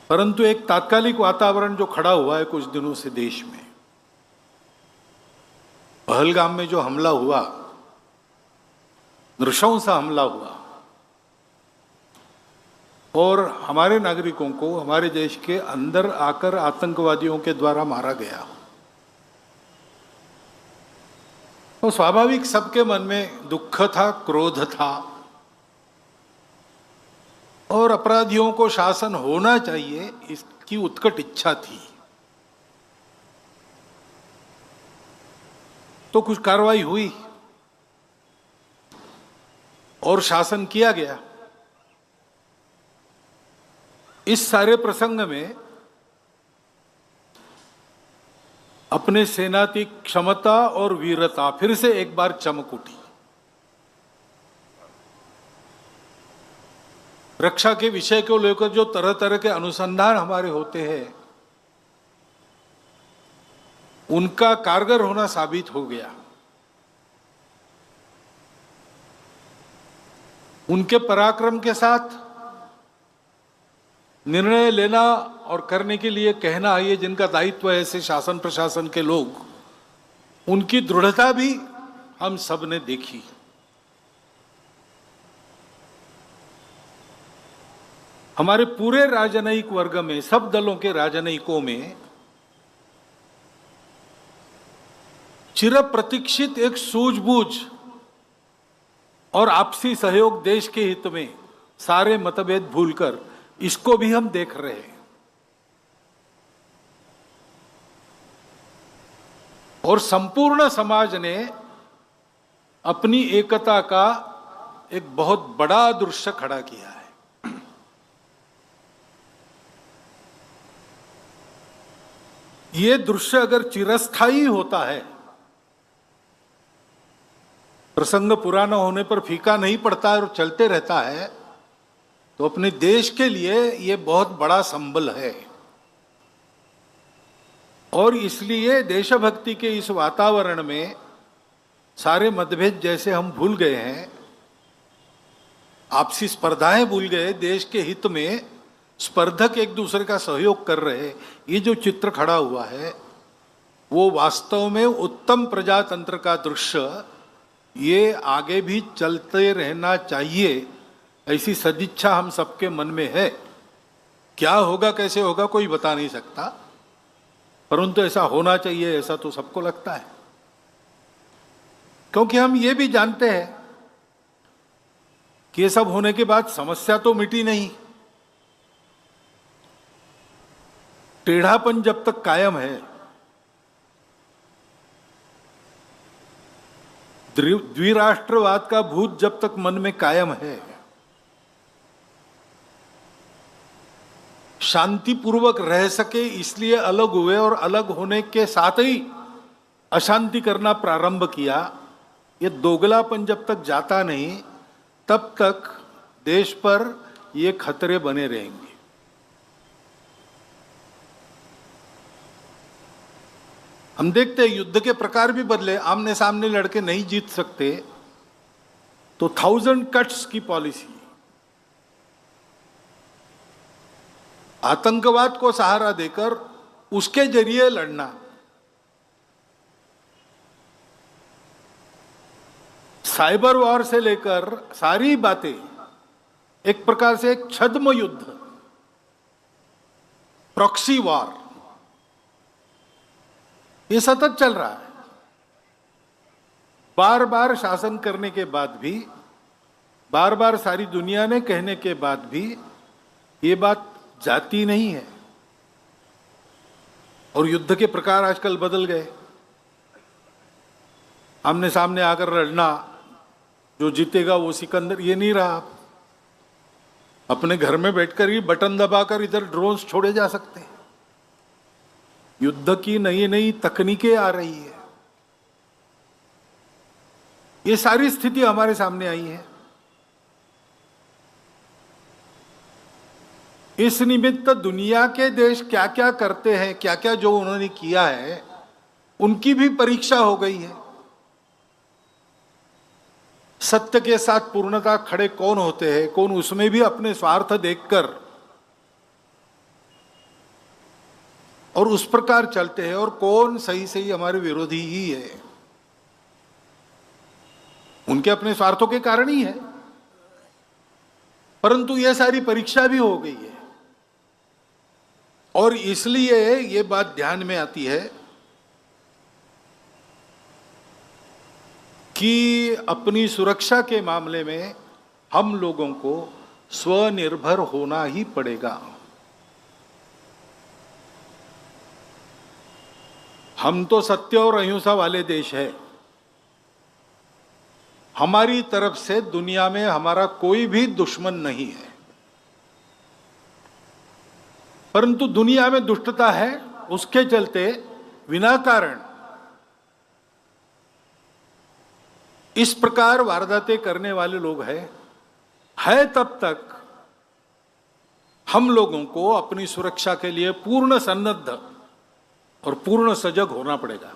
परंतु एक तात्कालिक वातावरण जो खड़ा हुआ है कुछ दिनों से देश में, पहलगाम में जो हमला हुआ, नृशंस हमला हुआ और हमारे नागरिकों को हमारे देश के अंदर आकर आतंकवादियों के द्वारा मारा गया, तो स्वाभाविक सबके मन में दुख था, क्रोध था और अपराधियों को शासन होना चाहिए इसकी उत्कट इच्छा थी। तो कुछ कार्रवाई हुई और शासन किया गया। इस सारे प्रसंग में अपने सेना की क्षमता और वीरता फिर से एक बार चमक उठी। रक्षा के विषय को लेकर जो तरह तरह के अनुसंधान हमारे होते हैं, उनका कारगर होना साबित हो गया। उनके पराक्रम के साथ निर्णय लेना और करने के लिए कहना, ये जिनका दायित्व है ऐसे शासन प्रशासन के लोग, उनकी दृढ़ता भी हम सब ने देखी। हमारे पूरे राजनयिक वर्ग में, सब दलों के राजनयिकों में चिर प्रतीक्षित एक सूझबूझ और आपसी सहयोग, देश के हित में सारे मतभेद भूलकर, इसको भी हम देख रहे हैं। और संपूर्ण समाज ने अपनी एकता का एक बहुत बड़ा दृश्य खड़ा किया है। ये दृश्य अगर चिरस्थायी होता है, प्रसंग पुराना होने पर फीका नहीं पड़ता है और चलते रहता है, तो अपने देश के लिए ये बहुत बड़ा संबल है। और इसलिए देशभक्ति के इस वातावरण में सारे मतभेद जैसे हम भूल गए हैं, आपसी स्पर्धाएं भूल गए, देश के हित में स्पर्धक एक दूसरे का सहयोग कर रहे, ये जो चित्र खड़ा हुआ है वो वास्तव में उत्तम प्रजातंत्र का दृश्य, ये आगे भी चलते रहना चाहिए, ऐसी सदिच्छा हम सबके मन में है। क्या होगा कैसे होगा कोई बता नहीं सकता, परंतु ऐसा होना चाहिए, ऐसा तो सबको लगता है। क्योंकि हम ये भी जानते हैं कि ये सब होने के बाद समस्या तो मिटी नहीं। टेढ़ापन जब तक कायम है, द्विराष्ट्रवाद का भूत जब तक मन में कायम है, शांतिपूर्वक रह सके इसलिए अलग हुए और अलग होने के साथ ही अशांति करना प्रारंभ किया, ये दोगलापन जब तक जाता नहीं तब तक देश पर ये खतरे बने रहेंगे। हम देखते हैं युद्ध के प्रकार भी बदले, आमने सामने लड़के नहीं जीत सकते तो 1000 कट्स की पॉलिसी, आतंकवाद को सहारा देकर उसके जरिए लड़ना, साइबर वॉर से लेकर सारी बातें, एक प्रकार से एक छद्म युद्ध, प्रॉक्सी वॉर, ये सतत चल रहा है। बार बार शासन करने के बाद भी, बार बार सारी दुनिया ने कहने के बाद भी ये बात जाती नहीं है। और युद्ध के प्रकार आजकल बदल गए। आमने सामने आकर लड़ना, जो जीतेगा वो सिकंदर, ये नहीं रहा। अपने घर में बैठकर ही बटन दबाकर इधर ड्रोन्स छोड़े जा सकते हैं। युद्ध की नई नई तकनीकें आ रही है। ये सारी स्थिति हमारे सामने आई है। इस निमित्त दुनिया के देश क्या क्या करते हैं, क्या क्या जो उन्होंने किया है, उनकी भी परीक्षा हो गई है। सत्य के साथ पूर्णता खड़े कौन होते हैं, कौन उसमें भी अपने स्वार्थ देखकर और उस प्रकार चलते हैं, और कौन सही सही हमारे विरोधी ही है, उनके अपने स्वार्थों के कारण ही है। परंतु यह सारी परीक्षा भी हो गई है, और इसलिए ये बात ध्यान में आती है कि अपनी सुरक्षा के मामले में हम लोगों को स्वनिर्भर होना ही पड़ेगा। हम तो सत्य और अहिंसा वाले देश है। हमारी तरफ से दुनिया में हमारा कोई भी दुश्मन नहीं है, परंतु दुनिया में दुष्टता है, उसके चलते बिना कारण इस प्रकार वारदातें करने वाले लोग हैं। तब तक हम लोगों को अपनी सुरक्षा के लिए पूर्ण सन्नद्ध और पूर्ण सजग होना पड़ेगा।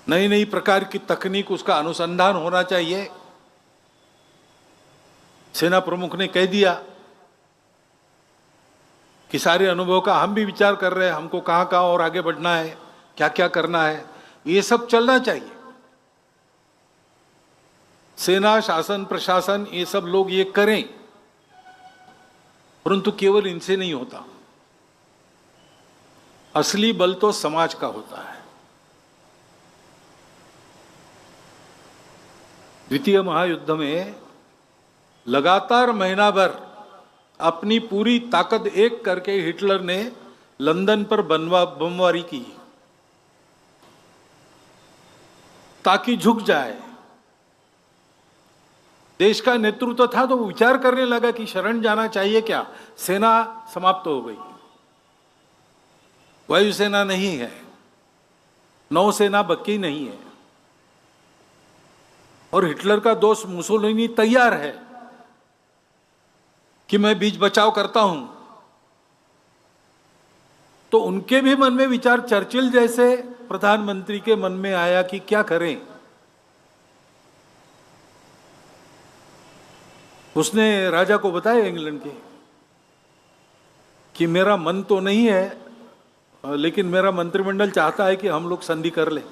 नई नई प्रकार की तकनीक, उसका अनुसंधान होना चाहिए। सेना प्रमुख ने कह दिया कि सारे अनुभव का हम भी विचार कर रहे हैं, हमको कहां कहां और आगे बढ़ना है, क्या क्या करना है, ये सब चलना चाहिए। सेना, शासन, प्रशासन, ये सब लोग ये करें, परंतु केवल इनसे नहीं होता। असली बल तो समाज का होता है। द्वितीय महायुद्ध में लगातार महीना भर अपनी पूरी ताकत एक करके हिटलर ने लंदन पर बमबारी की ताकि झुक जाए। देश का नेतृत्व था तो विचार करने लगा कि शरण जाना चाहिए क्या। सेना समाप्त हो गई, वायुसेना नहीं है, नौसेना बकी नहीं है, और हिटलर का दोस्त मुसोलिनी तैयार है कि मैं बीच बचाव करता हूं। तो उनके भी मन में विचार, चर्चिल जैसे प्रधानमंत्री के मन में आया कि क्या करें। उसने राजा को बताया इंग्लैंड के कि मेरा मन तो नहीं है, लेकिन मेरा मंत्रिमंडल चाहता है कि हम लोग संधि कर लें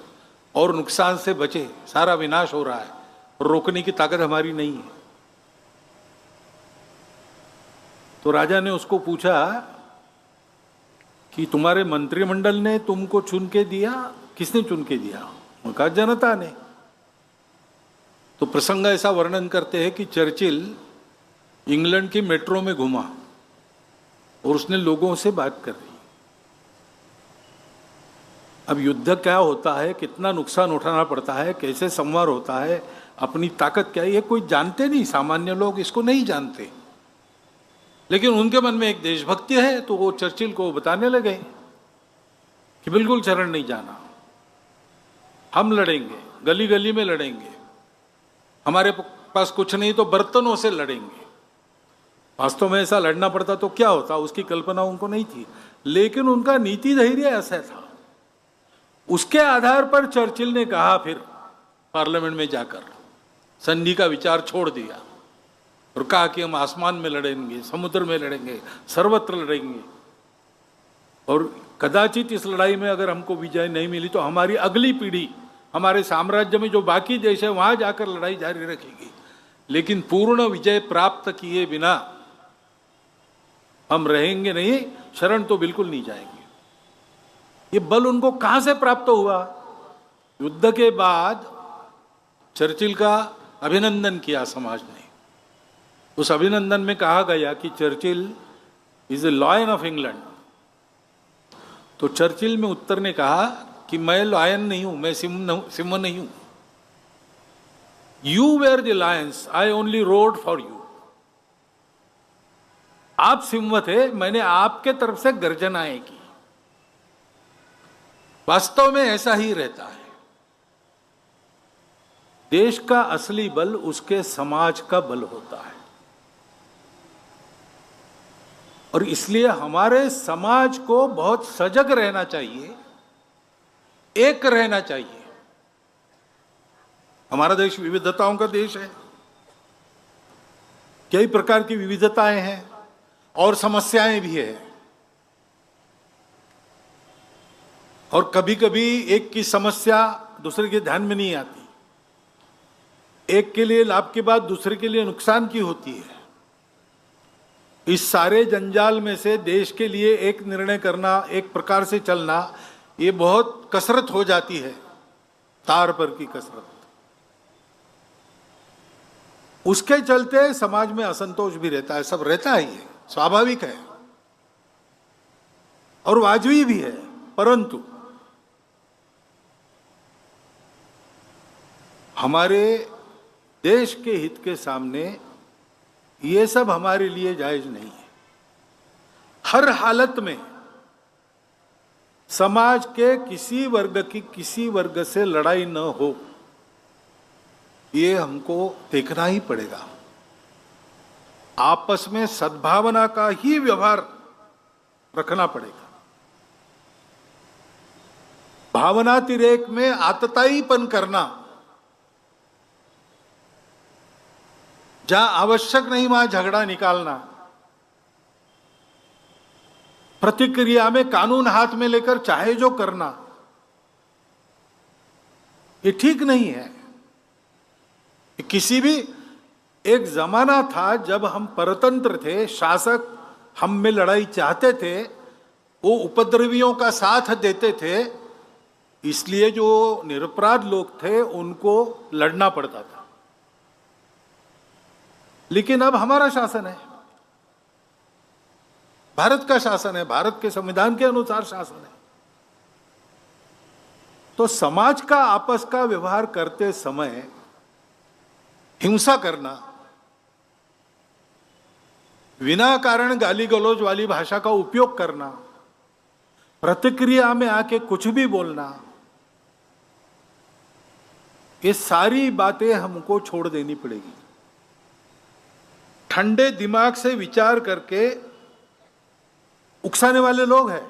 और नुकसान से बचे। सारा विनाश हो रहा है, रोकने की ताकत हमारी नहीं है। तो राजा ने उसको पूछा कि तुम्हारे मंत्रिमंडल ने तुमको चुन के दिया, किसने चुन के दिया? उन्होंने कहा जनता ने। तो प्रसंग ऐसा वर्णन करते हैं कि चर्चिल इंग्लैंड की मेट्रो में घूमा और उसने लोगों से बात कर रही। अब युद्ध क्या होता है, कितना नुकसान उठाना पड़ता है, कैसे संवार होता है, अपनी ताकत क्या है, ये कोई जानते नहीं। सामान्य लोग इसको नहीं जानते, लेकिन उनके मन में एक देशभक्ति है, तो वो चर्चिल को बताने लगे कि बिल्कुल शरण नहीं जाना, हम लड़ेंगे, गली गली में लड़ेंगे, हमारे पास कुछ नहीं तो बर्तनों से लड़ेंगे। वास्तव में ऐसा लड़ना पड़ता तो क्या होता, उसकी कल्पना उनको नहीं थी, लेकिन उनका नीति धैर्य ऐसा था। उसके आधार पर चर्चिल ने कहा, फिर पार्लियामेंट में जाकर संधि का विचार छोड़ दिया और कहा कि हम आसमान में लड़ेंगे, समुद्र में लड़ेंगे, सर्वत्र लड़ेंगे, और कदाचित इस लड़ाई में अगर हमको विजय नहीं मिली तो हमारी अगली पीढ़ी हमारे साम्राज्य में जो बाकी देश है वहां जाकर लड़ाई जारी रखेगी, लेकिन पूर्ण विजय प्राप्त किए बिना हम रहेंगे नहीं, शरण तो बिल्कुल नहीं जाएंगे। ये बल उनको कहां से प्राप्त हुआ? युद्ध के बाद चर्चिल का अभिनंदन किया समाज ने। उस अभिनंदन में कहा गया कि Churchill is a lion of England. तो चर्चिल में उत्तर ने कहा कि मैं लॉयन नहीं हूं, मैं सिंह नहीं हूं। You were the lions, I only roared for you. आप सिंह थे, मैंने आपके तरफ से गर्जनाएं की। वास्तव में ऐसा ही रहता है। देश का असली बल उसके समाज का बल होता है, और इसलिए हमारे समाज को बहुत सजग रहना चाहिए, एक रहना चाहिए। हमारा देश विविधताओं का देश है, कई प्रकार की विविधताएं हैं और समस्याएं भी है, और कभी कभी एक की समस्या दूसरे के ध्यान में नहीं आती, एक के लिए लाभ की बात दूसरे के लिए नुकसान की होती है। इस सारे जंजाल में से देश के लिए एक निर्णय करना, एक प्रकार से चलना, ये बहुत कसरत हो जाती है, तार पर की कसरत। उसके चलते समाज में असंतोष भी रहता है, सब रहता है, ये स्वाभाविक है और वाजबी भी है। परंतु हमारे देश के हित के सामने ये सब हमारे लिए जायज नहीं है। हर हालत में समाज के किसी वर्ग की किसी वर्ग से लड़ाई न हो, ये हमको देखना ही पड़ेगा। आपस में सद्भावना का ही व्यवहार रखना पड़ेगा। भावनातिरेक में आतताईपन करना, जहां आवश्यक नहीं वहां झगड़ा निकालना, प्रतिक्रिया में कानून हाथ में लेकर चाहे जो करना, ये ठीक नहीं है। किसी भी एक जमाना था जब हम परतंत्र थे, शासक हम में लड़ाई चाहते थे, वो उपद्रवियों का साथ देते थे, इसलिए जो निरपराध लोग थे उनको लड़ना पड़ता था। लेकिन अब हमारा शासन है, भारत का शासन है, भारत के संविधान के अनुसार शासन है। तो समाज का आपस का व्यवहार करते समय हिंसा करना, बिना कारण गाली गलौज वाली भाषा का उपयोग करना, प्रतिक्रिया में आके कुछ भी बोलना, ये सारी बातें हमको छोड़ देनी पड़ेगी। ठंडे दिमाग से विचार करके उकसाने वाले लोग हैं,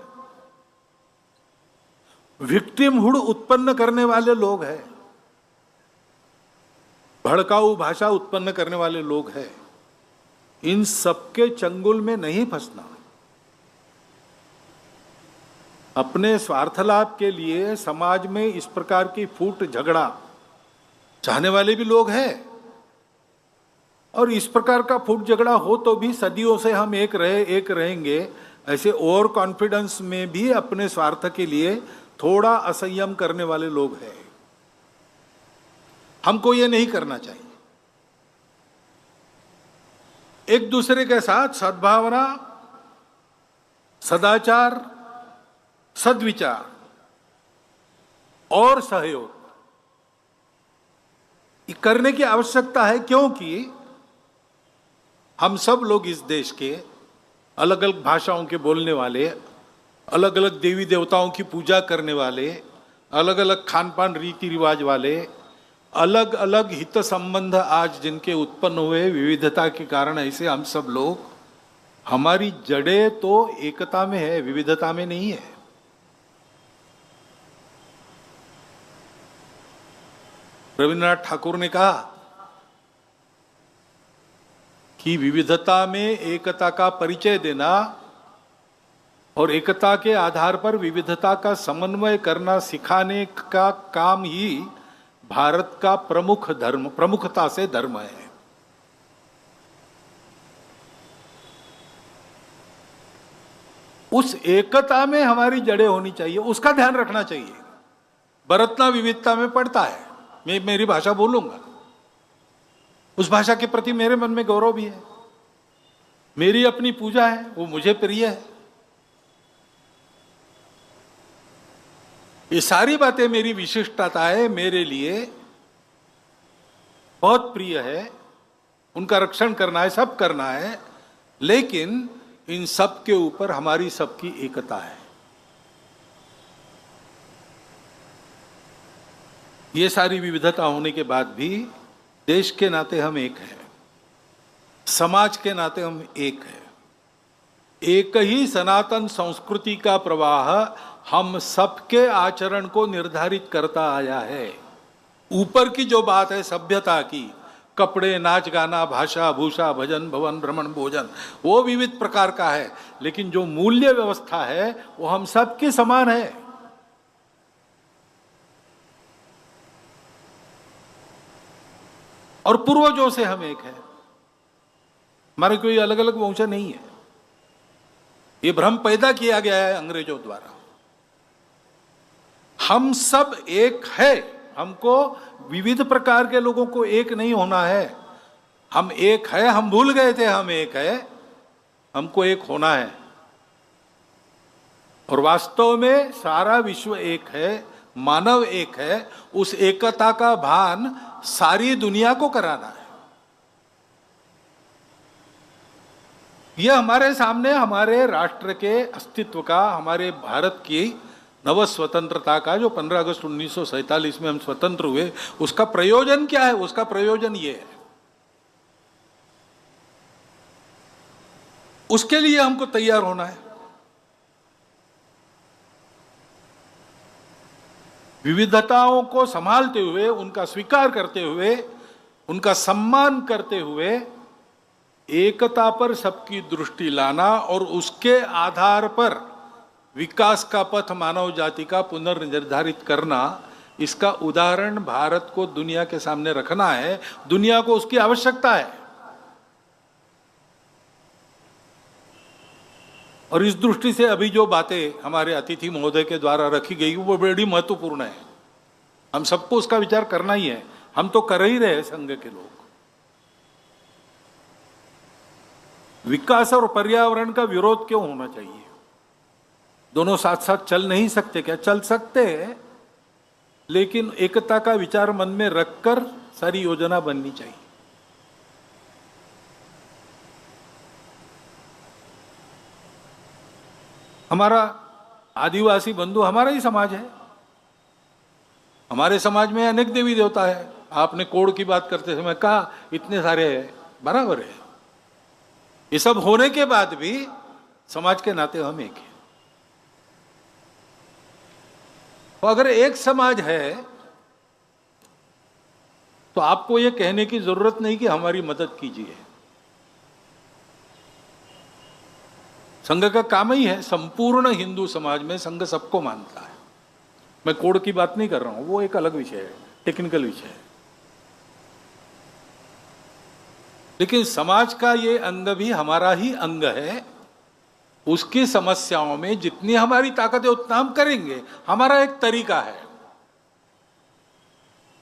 विक्टिमहुड उत्पन्न करने वाले लोग हैं, भड़काऊ भाषा उत्पन्न करने वाले लोग हैं, इन सबके चंगुल में नहीं फंसना। अपने स्वार्थ लाभ के लिए समाज में इस प्रकार की फूट झगड़ा चाहने वाले भी लोग हैं, और इस प्रकार का फूट झगड़ा हो तो भी सदियों से हम एक रहेंगे, ऐसे ओवर कॉन्फिडेंस में भी अपने स्वार्थ के लिए थोड़ा असंयम करने वाले लोग हैं। हमको ये नहीं करना चाहिए। एक दूसरे के साथ सद्भावना, सदाचार, सद्विचार और सहयोग करने की आवश्यकता है, क्योंकि हम सब लोग इस देश के अलग अलग भाषाओं के बोलने वाले, अलग अलग देवी देवताओं की पूजा करने वाले, अलग अलग खान पान रीति रिवाज वाले, अलग अलग हित संबंध आज जिनके उत्पन्न हुए विविधता के कारण, ऐसे हम सब लोग, हमारी जड़ें तो एकता में है, विविधता में नहीं है। रविन्द्रनाथ ठाकुर ने कहा कि विविधता में एकता का परिचय देना और एकता के आधार पर विविधता का समन्वय करना सिखाने का काम ही भारत का प्रमुख धर्म, प्रमुखता से धर्म है। उस एकता में हमारी जड़ें होनी चाहिए, उसका ध्यान रखना चाहिए। बरतना विविधता में पड़ता है। मैं मेरी भाषा बोलूंगा, उस भाषा के प्रति मेरे मन में गौरव भी है, मेरी अपनी पूजा है, वो मुझे प्रिय है। ये सारी बातें मेरी विशिष्टता है, मेरे लिए बहुत प्रिय है, उनका रक्षण करना है, सब करना है। लेकिन इन सब के ऊपर हमारी सबकी एकता है। ये सारी विविधता होने के बाद भी देश के नाते हम एक हैं, समाज के नाते हम एक हैं। एक ही सनातन संस्कृति का प्रवाह हम सबके आचरण को निर्धारित करता आया है। ऊपर की जो बात है सभ्यता की, कपड़े, नाच गाना, भाषा भूषा, भजन भवन, भ्रमण भोजन, वो विविध प्रकार का है, लेकिन जो मूल्य व्यवस्था है वो हम सबके समान है। और पूर्वजों से हम एक हैं, हमारे कोई अलग अलग वंश नहीं है। ये भ्रम पैदा किया गया है अंग्रेजों द्वारा। हम सब एक है, हमको विविध प्रकार के लोगों को एक नहीं होना है। हम एक है, हम भूल गए थे हम एक है, हमको एक होना है। और वास्तव में सारा विश्व एक है, मानव एक है। उस एकता का भान सारी दुनिया को कराना है। यह हमारे सामने हमारे राष्ट्र के अस्तित्व का, हमारे भारत की नव स्वतंत्रता का, जो 15 अगस्त 1947 में हम स्वतंत्र हुए, उसका प्रयोजन क्या है? उसका प्रयोजन ये है। उसके लिए हमको तैयार होना है। विविधताओं को संभालते हुए, उनका स्वीकार करते हुए, उनका सम्मान करते हुए, एकता पर सबकी दृष्टि लाना और उसके आधार पर विकास का पथ मानव जाति का पुनर्निर्धारित करना, इसका उदाहरण भारत को दुनिया के सामने रखना है। दुनिया को उसकी आवश्यकता है। और इस दृष्टि से अभी जो बातें हमारे अतिथि महोदय के द्वारा रखी गई वो बड़ी महत्वपूर्ण है। हम सबको उसका विचार करना ही है। हम तो कर ही रहे संघ के लोग। विकास और पर्यावरण का विरोध क्यों होना चाहिए? दोनों साथ साथ चल नहीं सकते क्या? चल सकते हैं, लेकिन एकता का विचार मन में रखकर सारी योजना बननी चाहिए। हमारा आदिवासी बंधु हमारा ही समाज है। हमारे समाज में अनेक देवी देवता है। आपने कोड की बात करते समय कहा इतने सारे हैं, बराबर है। ये सब होने के बाद भी समाज के नाते हम एक हैं। तो अगर एक समाज है तो आपको ये कहने की जरूरत नहीं कि हमारी मदद कीजिए। संघ का काम ही है, संपूर्ण हिंदू समाज में संघ सबको मानता है। मैं कोड की बात नहीं कर रहा हूं, वो एक अलग विषय है, टेक्निकल विषय है। लेकिन समाज का ये अंग भी हमारा ही अंग है। उसकी समस्याओं में जितनी हमारी ताकत है उतना हम करेंगे। हमारा एक तरीका है।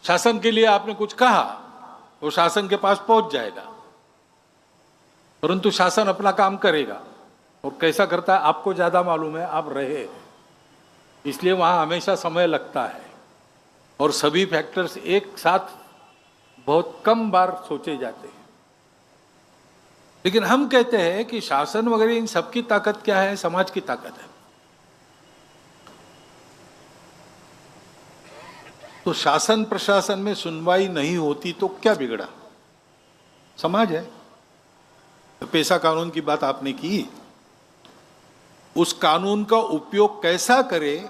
शासन के लिए आपने कुछ कहा, वो शासन के पास पहुंच जाएगा, परंतु शासन अपना काम करेगा। और कैसा करता है आपको ज्यादा मालूम है, आप रहे, इसलिए वहां हमेशा समय लगता है। और सभी फैक्टर्स एक साथ बहुत कम बार सोचे जाते हैं। लेकिन हम कहते हैं कि शासन वगैरह इन सबकी ताकत क्या है? समाज की ताकत है। तो शासन प्रशासन में सुनवाई नहीं होती तो क्या बिगड़ा? समाज है। तो पेशा कानून की बात आपने की, उस कानून का उपयोग कैसा करे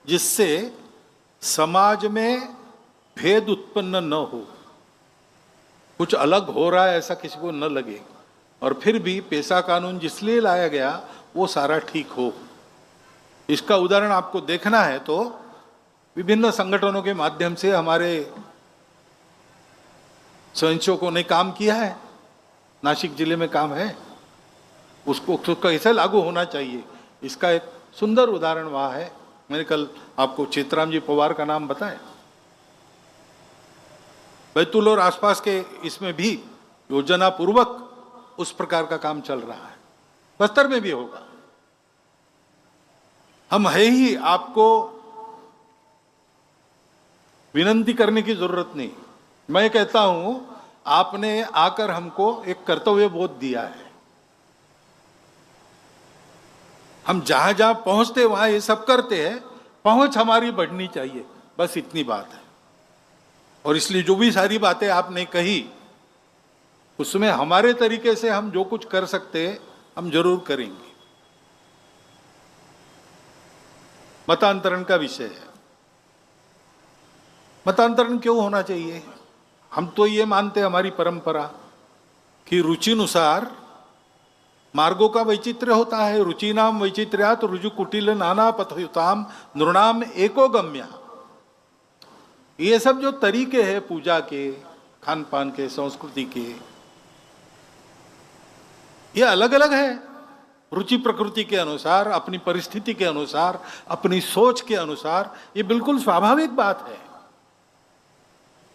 जिससे समाज में भेद उत्पन्न न हो, कुछ अलग हो रहा है ऐसा किसी को न लगे, और फिर भी पेशा कानून जिसलिए लाया गया वो सारा ठीक हो। इसका उदाहरण आपको देखना है तो विभिन्न संगठनों के माध्यम से हमारे स्वयंसेवकों ने काम किया है। नासिक जिले में काम है, उसको कैसे लागू होना चाहिए, इसका एक सुंदर उदाहरण वहाँ है। मैंने कल आपको चेतराम जी पवार का नाम बताया। बैतूल और आसपास के इसमें भी योजना पूर्वक उस प्रकार का काम चल रहा है। बस्तर में भी होगा। हम है ही, आपको विनंती करने की जरूरत नहीं। मैं कहता हूं आपने आकर हमको एक कर्तव्य बोध दिया है। हम जहां जहां पहुंचते वहां ये सब करते हैं। पहुंच हमारी बढ़नी चाहिए, बस इतनी बात है। और इसलिए जो भी सारी बातें आपने कही उसमें हमारे तरीके से हम जो कुछ कर सकते हैं हम जरूर करेंगे। मतांतरण का विषय है। मतांतरण क्यों होना चाहिए? हम तो ये मानते हैं, हमारी परंपरा, कि रुचिनुसार मार्गों का वैचित्र्य होता है। रुचिनाम वैचित्र्यात् रुजु कुटिल नाना पथयुताम नृणाम एको गम्या। ये सब जो तरीके हैं पूजा के, खान पान के, संस्कृति के, ये अलग अलग है। रुचि प्रकृति के अनुसार, अपनी परिस्थिति के अनुसार, अपनी सोच के अनुसार, ये बिल्कुल स्वाभाविक बात है।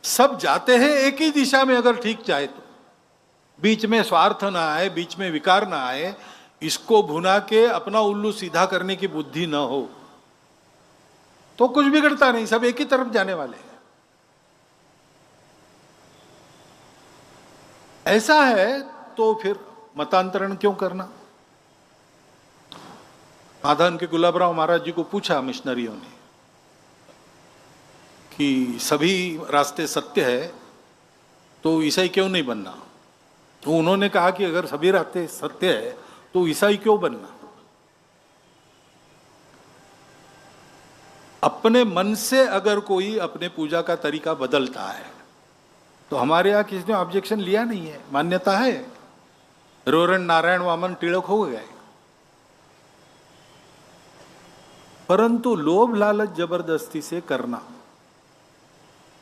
सब जाते हैं एक ही दिशा में अगर ठीक जाए तो, बीच में स्वार्थ ना आए, बीच में विकार ना आए, इसको भुना के अपना उल्लू सीधा करने की बुद्धि ना हो तो कुछ बिगड़ता नहीं, सब एक ही तरफ जाने वाले हैं। ऐसा है तो फिर मतांतरण क्यों करना? माधन के गुलाबराव महाराज जी को पूछा मिशनरियों ने कि सभी रास्ते सत्य है तो ईसाई क्यों नहीं बनना? तो उन्होंने कहा कि अगर सभी रास्ते सत्य है तो ईसाई क्यों बनना? अपने मन से अगर कोई अपने पूजा का तरीका बदलता है तो हमारे यहाँ किसी ने ऑब्जेक्शन लिया नहीं है, मान्यता है। रोरण नारायण वामन टिळक हो गए, परंतु लोभ लालच जबरदस्ती से करना,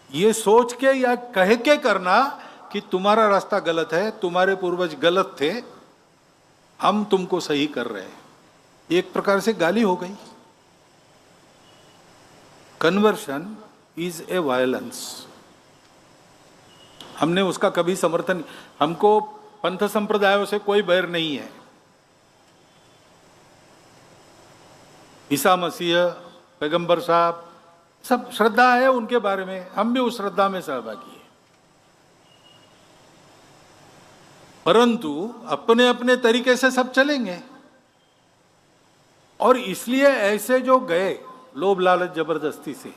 ये सोच के या कह के करना कि तुम्हारा रास्ता गलत है, तुम्हारे पूर्वज गलत थे, हम तुमको सही कर रहे हैं, एक प्रकार से गाली हो गई। Conversion is a violence. हमने उसका कभी समर्थन, हमको पंथ संप्रदायों से कोई बैर नहीं है। ईसा मसीह, पैगंबर साहब, सब श्रद्धा है उनके बारे में, हम भी उस श्रद्धा में सहभागी हैं, परंतु अपने अपने तरीके से सब चलेंगे। और इसलिए ऐसे जो गए लोभ लालच जबरदस्ती से,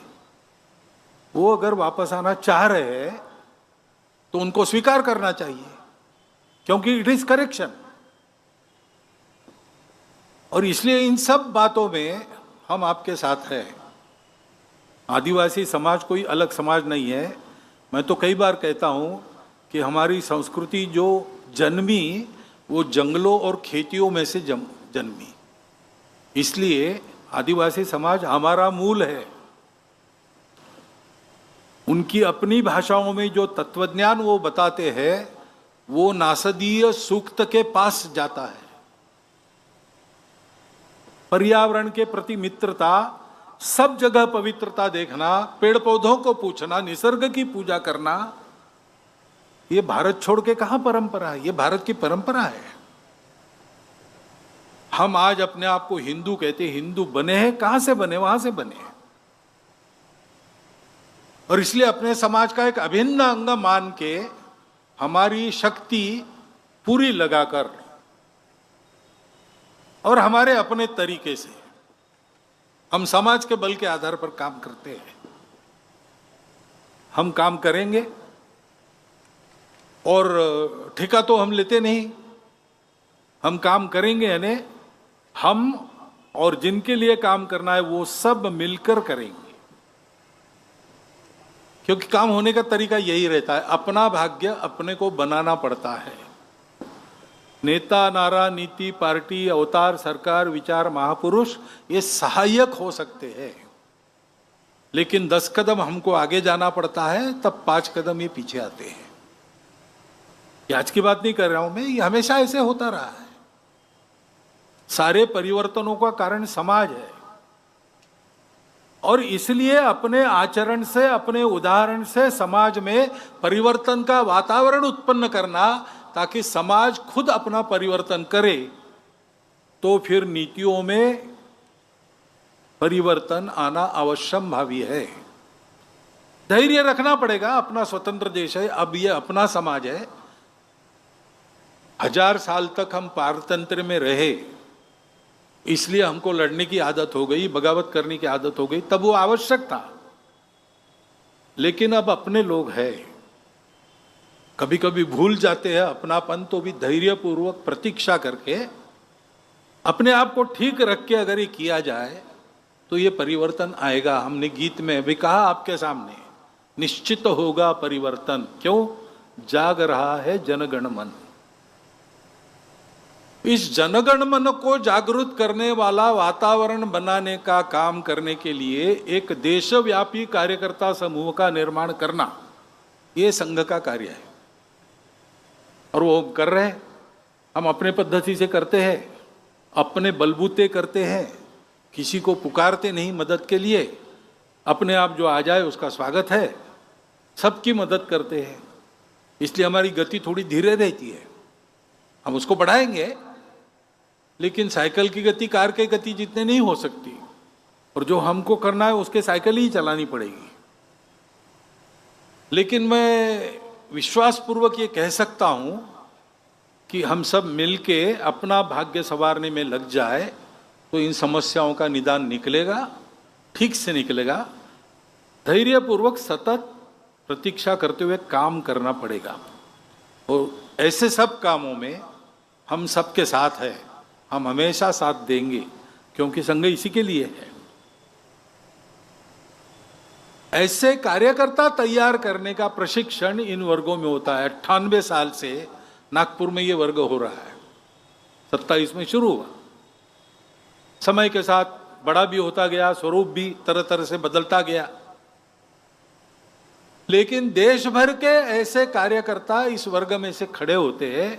वो अगर वापस आना चाह रहे हैं तो उनको स्वीकार करना चाहिए, क्योंकि इट इज करेक्शन। और इसलिए इन सब बातों में हम आपके साथ हैं। आदिवासी समाज कोई अलग समाज नहीं है। मैं तो कई बार कहता हूं कि हमारी संस्कृति जो जन्मी वो जंगलों और खेतियों में से जन्मी, इसलिए आदिवासी समाज हमारा मूल है। उनकी अपनी भाषाओं में जो तत्वज्ञान वो बताते हैं वो नासदीय सूक्त के पास जाता है। पर्यावरण के प्रति मित्रता, सब जगह पवित्रता देखना, पेड़ पौधों को पूछना, निसर्ग की पूजा करना, ये भारत छोड़ के कहां परंपरा है? ये भारत की परंपरा है। हम आज अपने आप को हिंदू कहते, हिंदू बने हैं, कहां से बने? वहां से बने हैं। और इसलिए अपने समाज का एक अभिन्न अंग मान के हमारी शक्ति पूरी लगाकर और हमारे अपने तरीके से हम समाज के बल के आधार पर काम करते हैं। हम काम करेंगे और ठेका तो हम लेते नहीं, हम काम करेंगे, यानी हम और जिनके लिए काम करना है वो सब मिलकर करेंगे। क्योंकि काम होने का तरीका यही रहता है, अपना भाग्य अपने को बनाना पड़ता है। नेता, नारा, नीति, पार्टी, अवतार, सरकार, विचार, महापुरुष ये सहायक हो सकते हैं, लेकिन 10 कदम हमको आगे जाना पड़ता है, तब 5 कदम ये पीछे आते हैं। ये आज की बात नहीं कर रहा हूं मैं, ये हमेशा ऐसे होता रहा है। सारे परिवर्तनों का कारण समाज है, और इसलिए अपने आचरण से, अपने उदाहरण से समाज में परिवर्तन का वातावरण उत्पन्न करना, ताकि समाज खुद अपना परिवर्तन करे, तो फिर नीतियों में परिवर्तन आना अवश्यंभावी है। धैर्य रखना पड़ेगा। अपना स्वतंत्र देश है, अब ये अपना समाज है। 1000 साल तक हम पारतंत्र में रहे, इसलिए हमको लड़ने की आदत हो गई, बगावत करने की आदत हो गई, तब वो आवश्यक था। लेकिन अब अपने लोग हैं, कभी कभी भूल जाते हैं अपनापन, तो भी धैर्यपूर्वक प्रतीक्षा करके अपने आप को ठीक रख के अगर ये किया जाए तो ये परिवर्तन आएगा। हमने गीत में भी कहा आपके सामने, निश्चित होगा परिवर्तन। क्यों? जाग रहा है जनगण मन। इस जनगण मन को जागृत करने वाला वातावरण बनाने का काम करने के लिए एक देशव्यापी कार्यकर्ता समूह का निर्माण करना ये संघ का कार्य है और वो हम कर रहे हैं। हम अपने पद्धति से करते हैं, अपने बलबूते करते हैं, किसी को पुकारते नहीं मदद के लिए। अपने आप जो आ जाए उसका स्वागत है, सबकी मदद करते हैं। इसलिए हमारी गति थोड़ी धीरे रहती है, हम उसको बढ़ाएंगे, लेकिन साइकिल की गति कार की गति जितने नहीं हो सकती, और जो हमको करना है उसके साइकिल ही चलानी पड़ेगी। लेकिन मैं विश्वासपूर्वक ये कह सकता हूं कि हम सब मिलके अपना भाग्य संवारने में लग जाए तो इन समस्याओं का निदान निकलेगा, ठीक से निकलेगा। धैर्यपूर्वक सतत प्रतीक्षा करते हुए काम करना पड़ेगा, और ऐसे सब कामों में हम सबके साथ है, हम हमेशा साथ देंगे, क्योंकि संघ इसी के लिए है। ऐसे कार्यकर्ता तैयार करने का प्रशिक्षण इन वर्गों में होता है। 98 साल से नागपुर में ये वर्ग हो रहा है, 27 में शुरू हुआ। समय के साथ बड़ा भी होता गया, स्वरूप भी तरह तरह से बदलता गया, लेकिन देश भर के ऐसे कार्यकर्ता इस वर्ग में से खड़े होते हैं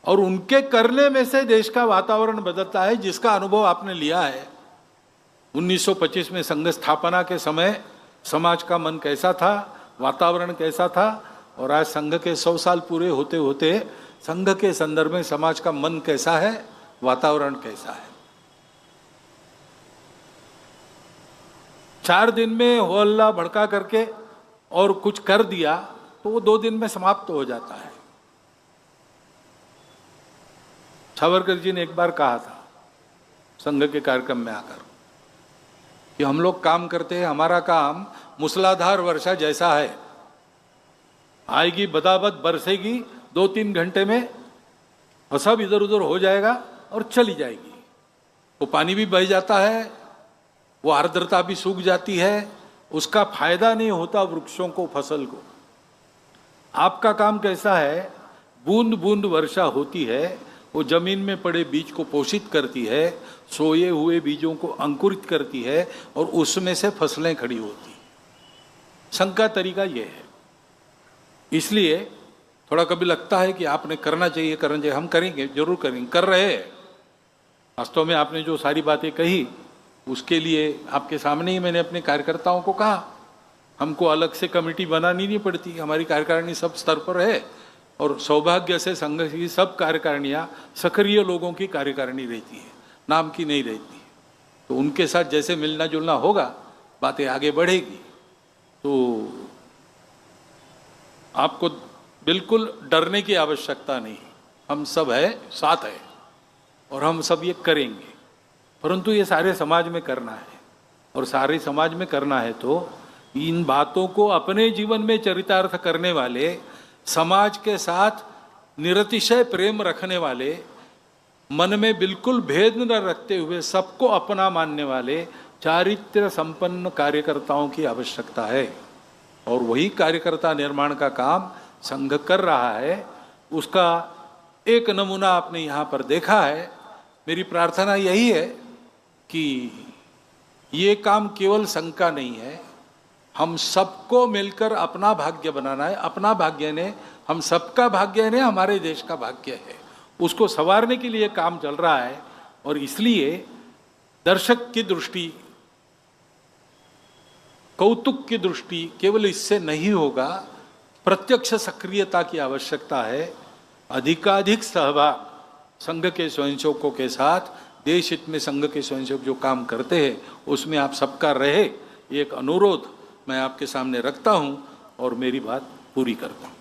और उनके करने में से देश का वातावरण बदलता है, जिसका अनुभव आपने लिया है। 1925 में संघ स्थापना के समय समाज का मन कैसा था, वातावरण कैसा था, और आज संघ के 100 साल पूरे होते होते संघ के संदर्भ में समाज का मन कैसा है, वातावरण कैसा है। 4 दिन में हो हल्ला भड़का करके और कुछ कर दिया तो वो 2 दिन में समाप्त हो जाता है। सावरकर जी ने एक बार कहा था संघ के कार्यक्रम में आकर कि हम लोग काम करते हैं, हमारा काम मूसलाधार वर्षा जैसा है, आएगी बदाबद बरसेगी, 2-3 घंटे में और सब इधर उधर हो जाएगा और चली जाएगी। वो पानी भी बह जाता है, वो आर्द्रता भी सूख जाती है, उसका फायदा नहीं होता वृक्षों को, फसल को। आपका काम कैसा है, बूंद बूंद वर्षा होती है, वो जमीन में पड़े बीज को पोषित करती है, सोए हुए बीजों को अंकुरित करती है और उसमें से फसलें खड़ी होती। संघ का तरीका ये है। इसलिए थोड़ा कभी लगता है कि आपने करना चाहिए, हम करेंगे, जरूर करेंगे, कर रहे हैं। वास्तव में आपने जो सारी बातें कही उसके लिए आपके सामने ही मैंने अपने कार्यकर्ताओं को कहा, हमको अलग से कमेटी बनानी नहीं पड़ती, हमारी कार्यकारिणी सब स्तर पर है, और सौभाग्य से संघ की सब कार्यकारिणियाँ सक्रिय लोगों की कार्यकारिणी रहती है, नाम की नहीं रहती। तो उनके साथ जैसे मिलना जुलना होगा, बातें आगे बढ़ेगी। तो आपको बिल्कुल डरने की आवश्यकता नहीं, हम सब है, साथ है, और हम सब ये करेंगे। परंतु ये सारे समाज में करना है, और सारे समाज में करना है तो इन बातों को अपने जीवन में चरितार्थ करने वाले, समाज के साथ निरतिशय प्रेम रखने वाले, मन में बिल्कुल भेद न रखते हुए सबको अपना मानने वाले चारित्र्य संपन्न कार्यकर्ताओं की आवश्यकता है। और वही कार्यकर्ता निर्माण का काम संघ कर रहा है। उसका एक नमूना आपने यहाँ पर देखा है। मेरी प्रार्थना यही है कि ये काम केवल संघ का नहीं है, हम सबको मिलकर अपना भाग्य बनाना है। अपना भाग्य ने, हम सबका भाग्य ने, हमारे देश का भाग्य है, उसको संवारने के लिए काम चल रहा है। और इसलिए दर्शक की दृष्टि, कौतुक की दृष्टि केवल इससे नहीं होगा, प्रत्यक्ष सक्रियता की आवश्यकता है। अधिकाधिक सहभाग संघ के स्वयंसेवकों के साथ, देश हित में संघ के स्वयंसेवक जो काम करते हैं उसमें आप सबका रहे, एक अनुरोध मैं आपके सामने रखता हूं और मेरी बात पूरी करता हूं।